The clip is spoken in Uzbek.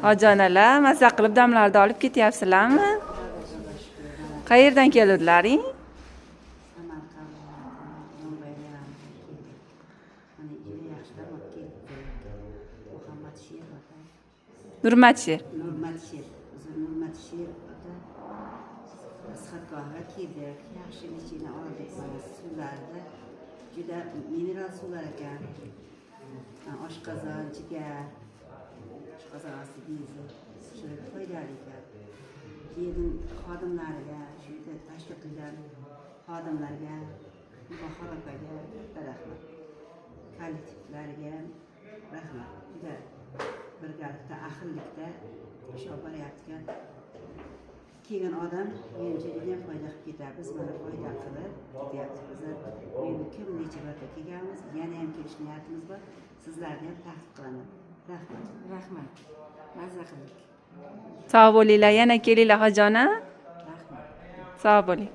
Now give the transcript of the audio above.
Hojonalar, mazza qilib damlarda olib ketyapsizlarmi? Qayerdan keldilaring? Nurmatsher. Asxatgohga keldik. Yaxshi ichini oldik. Suvlarda juda mineral suvlar ekan. Oshqozon, jigar, oshqozon osti bezi, shular foydali ekan. Keyin xodimlariga, shu yerda tashkil qilgan xodimlarga, Bahor opaga katta rahmat. Kollektivlarga rahmat. Juda birgalikda, ahillikda ishlab boryapti. Kelgan odam menimcha juda ham foyda qilib ketamiz. Mana foyda qilib ketyapmiz. Endi kim necha marta kelganmiz, yana ham kelish niyatimiz bor. Sizlarni ham taklif qilaman. Rahmat. Mazza qildik. Sog' bo'linglar, yana kelinglar xojona. Rahmat. Sog' bo'ling.